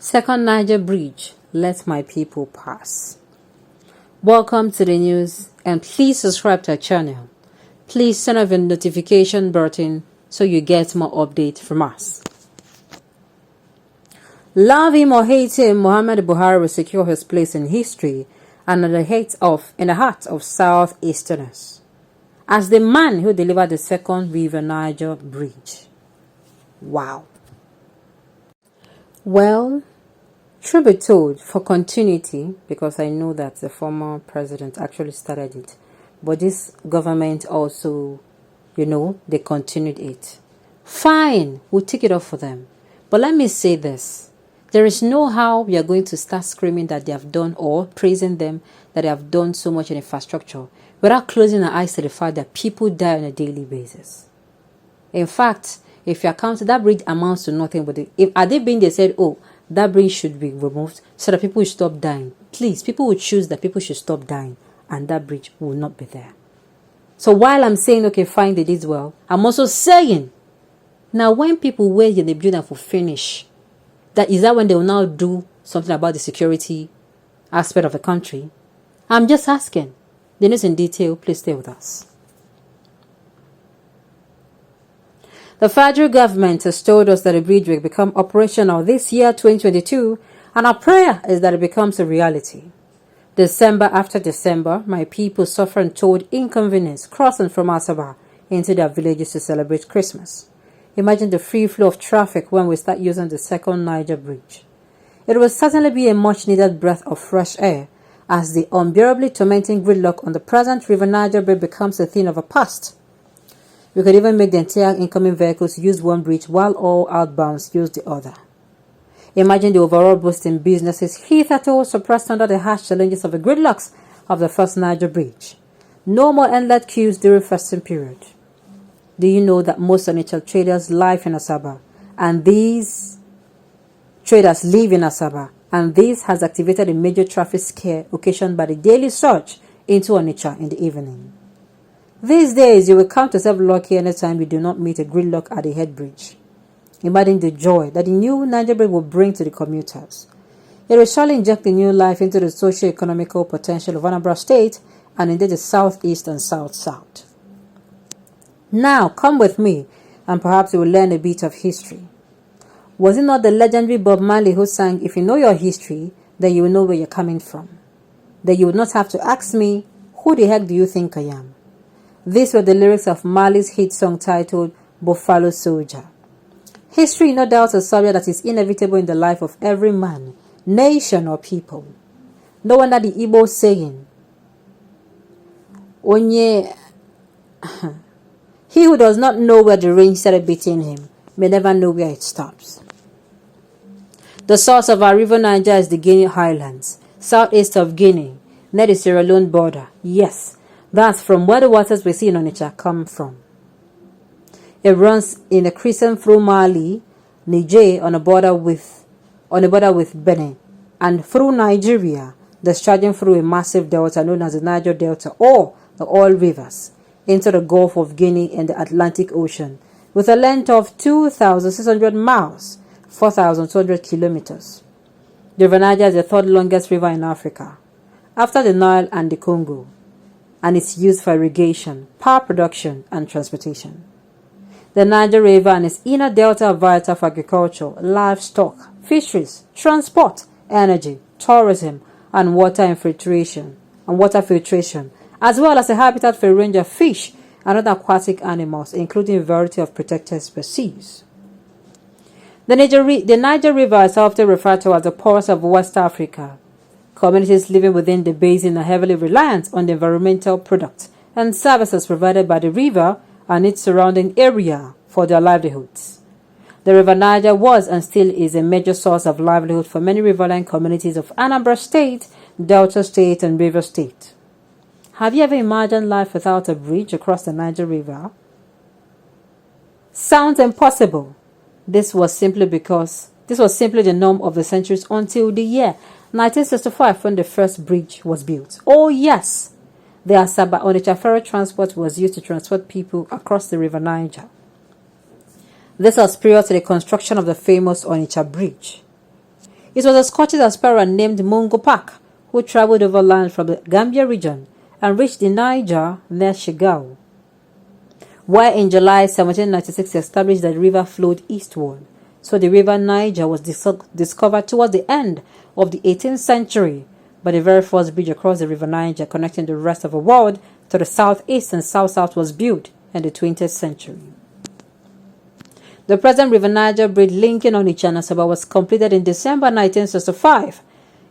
Second Niger Bridge, let my people pass. Welcome to the news, and please subscribe to our channel. Please turn on the notification button so you get more updates from us. Love him or hate him, Muhammad Buhari will secure his place in history and in the heart of Southeasterners as the man who delivered the second River Niger Bridge. Wow. Well, truth be told, for continuity, because I know that the former president actually started it, but this government also, they continued it. Fine, we'll take it off for them. But let me say this. There is no how we are going to start screaming that they have done or praising them that they have done so much in infrastructure without closing our eyes to the fact that people die on a daily basis. In fact, if you account, that bridge amounts to nothing but they said, oh, that bridge should be removed so that people will stop dying. Please, people will choose that people should stop dying and that bridge will not be there. So while I'm saying, okay, fine, they did well, I'm also saying, now when people wait in the building for finish, is that when they will now do something about the security aspect of the country? I'm just asking. The news in detail, please stay with us. The federal government has told us that the bridge will become operational this year, 2022, and our prayer is that it becomes a reality. December after December, my people suffer untold inconvenience crossing from Asaba into their villages to celebrate Christmas. Imagine the free flow of traffic when we start using the second Niger Bridge. It will certainly be a much-needed breath of fresh air as the unbearably tormenting gridlock on the present River Niger Bridge becomes a thing of the past. We could even make the entire incoming vehicles use one bridge while all outbounds use the other. Imagine the overall boost in businesses hitherto suppressed under the harsh challenges of the gridlocks of the first Niger Bridge. No more endless queues during festive period. Do you know that most Onitsha traders live in Asaba, and these traders live in Asaba, and this has activated a major traffic scare occasioned by the daily surge into Onitsha in the evening. These days, you will count yourself lucky anytime you do not meet a gridlock at the head bridge. Imagine the joy that the new Niger Bridge will bring to the commuters. It will surely inject a new life into the socio-economical potential of Anambra State and indeed the southeast and south-south. Now, come with me and perhaps you will learn a bit of history. Was it not the legendary Bob Marley who sang, "If you know your history, then you will know where you're coming from. Then you would not have to ask me, who the heck do you think I am?" These were the lyrics of Marley's hit song titled Buffalo Soldier. History no doubt a subject that is inevitable in the life of every man, nation or people. No wonder the Igbos saying, Onye, he who does not know where the rain started beating him may never know where it stops. The source of our River Niger is the Guinea Highlands, southeast of Guinea, near the Sierra Leone border. Yes, that's from where the waters we see in Onitsha come from. It runs in a crescent through Mali, Niger on the border with Benin, and through Nigeria, discharging through a massive delta known as the Niger Delta or the Oil Rivers, into the Gulf of Guinea and the Atlantic Ocean, with a length of 2,600 miles, 4,200 kilometers. The River Niger is the third longest river in Africa, after the Nile and the Congo, and it's used for irrigation, power production, and transportation. The Niger River and its inner delta are vital for agriculture, livestock, fisheries, transport, energy, tourism, and water filtration, as well as a habitat for a range of fish and other aquatic animals, including a variety of protected species. The Niger River is often referred to as the pulse of West Africa. Communities living within the basin are heavily reliant on the environmental products and services provided by the river and its surrounding area for their livelihoods. The River Niger was and still is a major source of livelihood for many riverine communities of Anambra State, Delta State, and Rivers State. Have you ever imagined life without a bridge across the Niger River? Sounds impossible. This was simply the norm of the centuries until the year 1965 when the first bridge was built. Oh yes, the Asaba Onitsha ferry transport was used to transport people across the River Niger. This was prior to the construction of the famous Onitsha Bridge. It was a Scottish explorer named Mungo Park who traveled overland from the Gambia region and reached the Niger near Shigao, where in July 1796 he established that the river flowed eastward. So the river Niger was discovered towards the end of the 18th century by the very first bridge across the river Niger connecting the rest of the world to the southeast and south-south was built in the 20th century. The present River Niger bridge linking Onitsha and Asaba was completed in December 1965.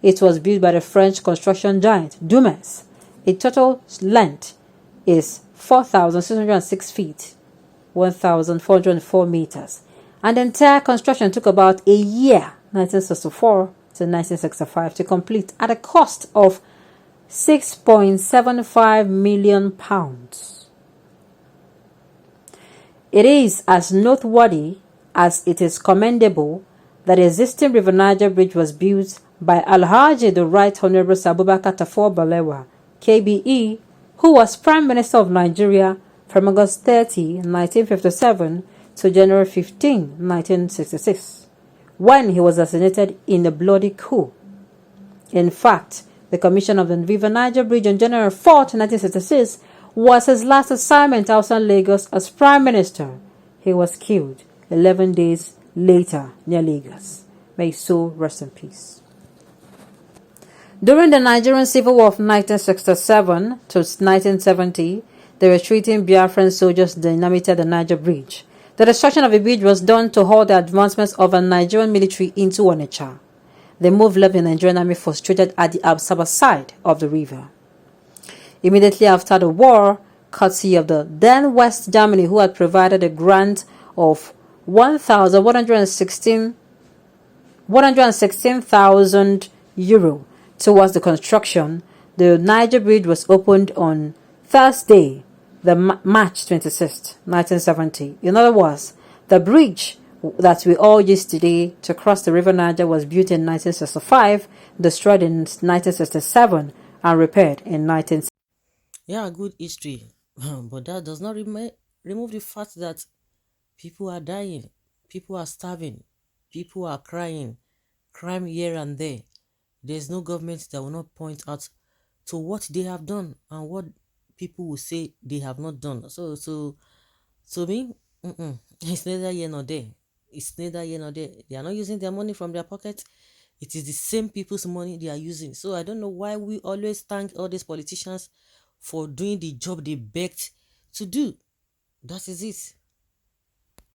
It was built by the French construction giant Dumas. Its total length is 4,606 feet, 1,404 meters, and the entire construction took about a year, 1964 to 1965, to complete at a cost of £6.75 million. It is as noteworthy as it is commendable that the existing River Niger Bridge was built by Alhaji the Right Honorable Abubakar Tafawa Balewa, KBE, who was Prime Minister of Nigeria from August 30, 1957 to January 15, 1966, when he was assassinated in a bloody coup. In fact, the commission of the River Niger Bridge on January 4, 1966 was his last assignment outside Lagos as Prime Minister. He was killed 11 days later near Lagos. May his soul rest in peace. During the Nigerian Civil War of 1967 to 1970, the retreating Biafran soldiers dynamited the Niger Bridge. The destruction of the bridge was done to halt the advancements of a Nigerian military into Onitsha. The move left the Nigerian army frustrated at the Asaba side of the river. Immediately after the war, courtesy of the then West Germany, who had provided a grant of 116,000 euro towards the construction, the Niger Bridge was opened on Thursday, March 26, 1970. In other words, the bridge that we all use today to cross the River Niger was built in 1965, destroyed in 1967, and repaired in 1970. Yeah, good history. But that does not remove the fact that people are dying, people are starving, people are crying, crime here and there. There's no government that will not point out to what they have done and what people will say they have not done. So me, it's neither here nor there. It's neither here nor there. They are not using their money from their pocket. It is the same people's money they are using. So I don't know why we always thank all these politicians for doing the job they begged to do. That is it.